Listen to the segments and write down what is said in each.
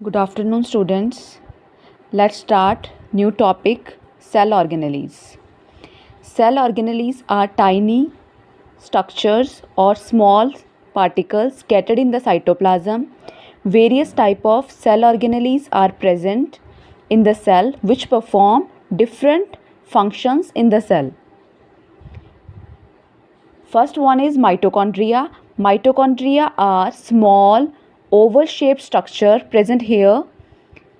Good afternoon, students. Let's start new topic, cell organelles. Cell organelles are tiny structures or small particles scattered in the cytoplasm. Various type of cell organelles are present in the cell which perform different functions in the cell. First one is mitochondria. Mitochondria are small oval shaped structure present here.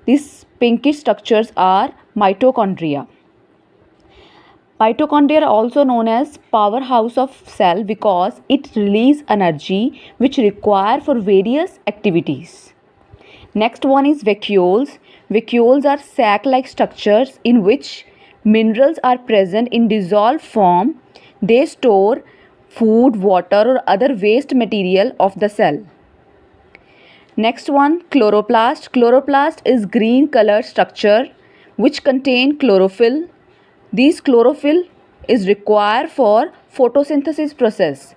These pinkish structures are mitochondria. Mitochondria are also known as powerhouse of cell because it release energy which require for various activities. Next one is vacuoles. Vacuoles are sac-like structures in which minerals are present in dissolved form. They store food, water or other waste material of the cell. Next one, chloroplast. Chloroplast is green colored structure which contain chlorophyll. This chlorophyll is required for photosynthesis process.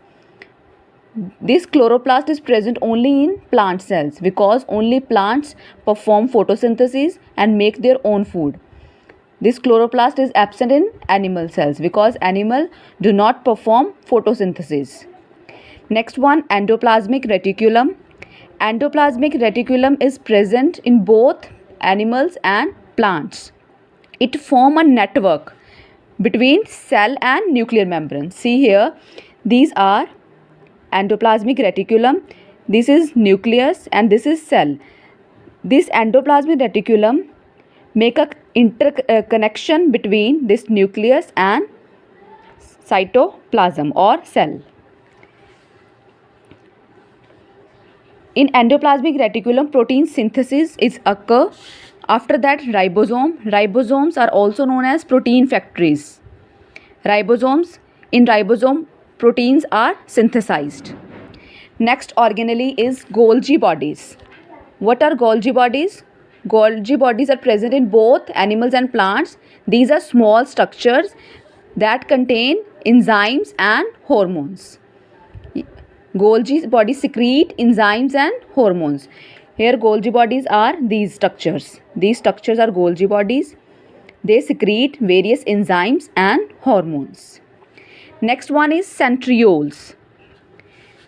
This chloroplast is present only in plant cells because only plants perform photosynthesis and make their own food. This chloroplast is absent in animal cells because animal do not perform photosynthesis. Next one, endoplasmic reticulum. Endoplasmic reticulum is present in both animals and plants. It forms a network between cell and nuclear membrane. See here, these are endoplasmic reticulum. This is nucleus and this is cell. This endoplasmic reticulum make a interconnection between this nucleus and cytoplasm or cell. In endoplasmic reticulum, protein synthesis is occur. After that, ribosome. Ribosomes are also known as protein factories. In ribosome, proteins are synthesized. Next organelle is Golgi bodies. What are Golgi bodies? Golgi bodies are present in both animals and plants. These are small structures that contain enzymes and hormones. Golgi bodies secrete enzymes and hormones. Here Golgi bodies are these structures. These structures are Golgi bodies. They secrete various enzymes and hormones. Next one is centrioles.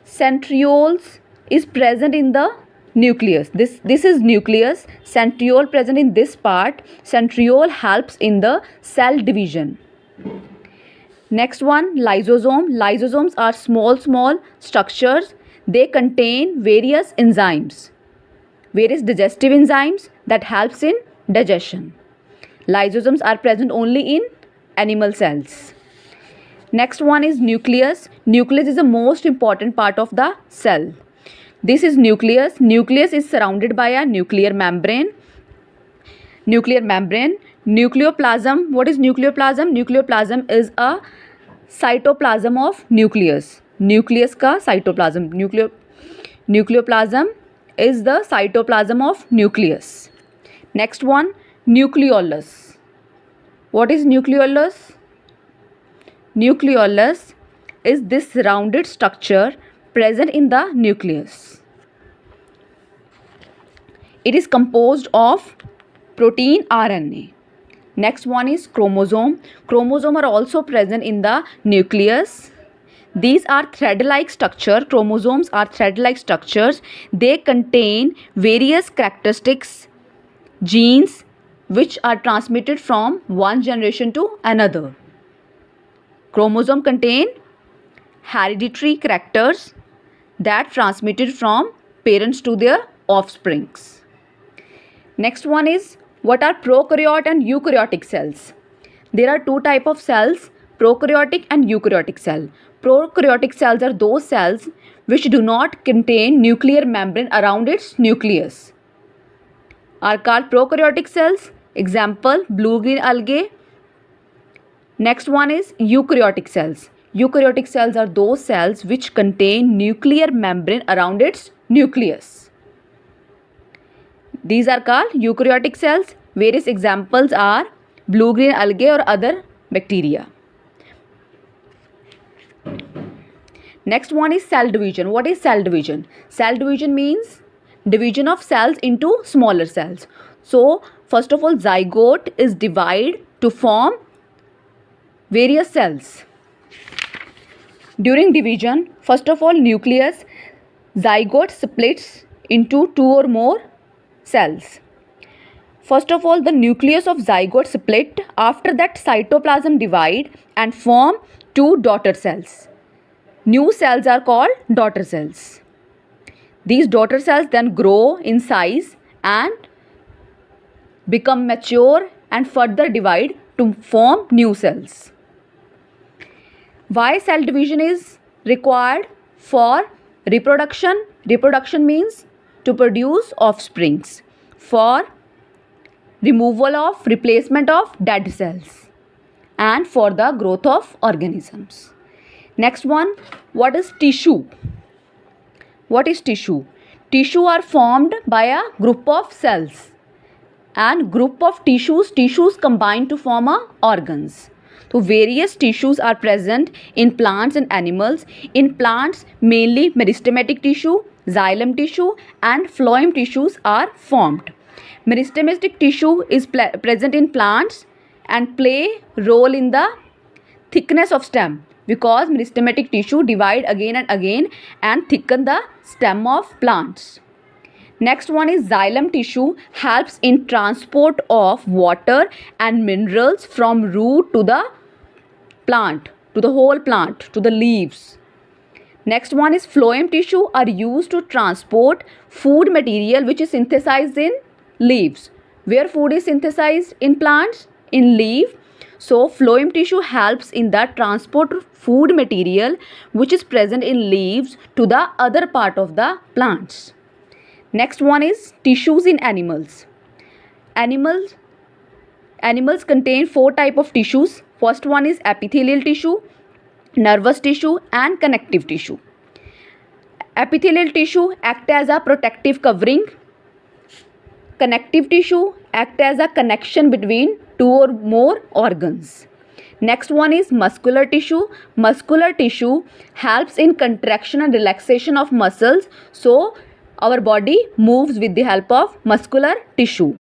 Centrioles is present in the nucleus. This is nucleus. Centriole present in this part. Centriole helps in the cell division. Next one, lysosome. Lysosomes are small structures. They contain various enzymes, various digestive enzymes that helps in digestion. Lysosomes are present only in animal cells. Next one is nucleus. Nucleus is the most important part of the cell. This is nucleus. Nucleus is surrounded by a nuclear membrane. Nucleoplasm. What is nucleoplasm? Nucleoplasm is a cytoplasm of nucleus. Nucleus का cytoplasm. Nucleoplasm is the cytoplasm of nucleus. Next one, nucleolus. What is nucleolus? Nucleolus is this rounded structure present in the nucleus. It is composed of protein RNA. Next one is chromosome. Chromosome are also present in the nucleus. These are thread-like structure. Chromosomes are thread-like structures. They contain various characteristics, genes which are transmitted from one generation to another. Chromosome contain hereditary characters that transmitted from parents to their offsprings. Next one is, what are prokaryote and eukaryotic cells? There are two types of cells, prokaryotic and eukaryotic cell. Prokaryotic cells are those cells which do not contain nuclear membrane around its nucleus. Are called prokaryotic cells. Example, blue-green algae. Next one is eukaryotic cells. Eukaryotic cells are those cells which contain nuclear membrane around its nucleus. These are called eukaryotic cells. Various examples are blue-green algae or other bacteria. Next one is cell division. What is cell division? Cell division means division of cells into smaller cells. So first of all, zygote is divided to form various cells. During division, first of all, nucleus, zygote splits into two or more cells. First of all, the nucleus of zygote split. After that, cytoplasm divide and form two daughter cells. New cells are called daughter cells. These daughter cells then grow in size and become mature and further divide to form new cells. Why cell division is required? For reproduction. Reproduction means to produce offsprings. For removal of replacement of dead cells, and for the growth of organisms. Next one, what is tissue? What is tissue? Tissue are formed by a group of cells, and group of tissues combine to form a organs. So various tissues are present in plants and animals. In plants, mainly meristematic tissue, xylem tissue and phloem tissues are formed. Meristematic tissue is present in plants and play role in the thickness of stem, because meristematic tissue divide again and thicken the stem of plants. Next one is xylem tissue, helps in transport of water and minerals from root to the plant, to the whole plant, to the leaves. Next one is phloem tissue, are used to transport food material which is synthesized in leaves. Where food is synthesized in plants? In leaf. So phloem tissue helps in the transport of food material which is present in leaves to the other part of the plants. Next one is tissues in animals. Animals contain four types of tissues. First one is epithelial tissue, nervous tissue and connective tissue. Epithelial tissue act as a protective covering. Connective tissue act as a connection between two or more organs. Next one is muscular tissue. Muscular tissue helps in contraction and relaxation of muscles. So our body moves with the help of muscular tissue.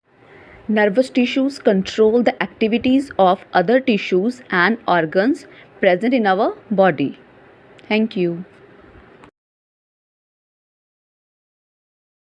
Nervous tissues control the activities of other tissues and organs present in our body. Thank you.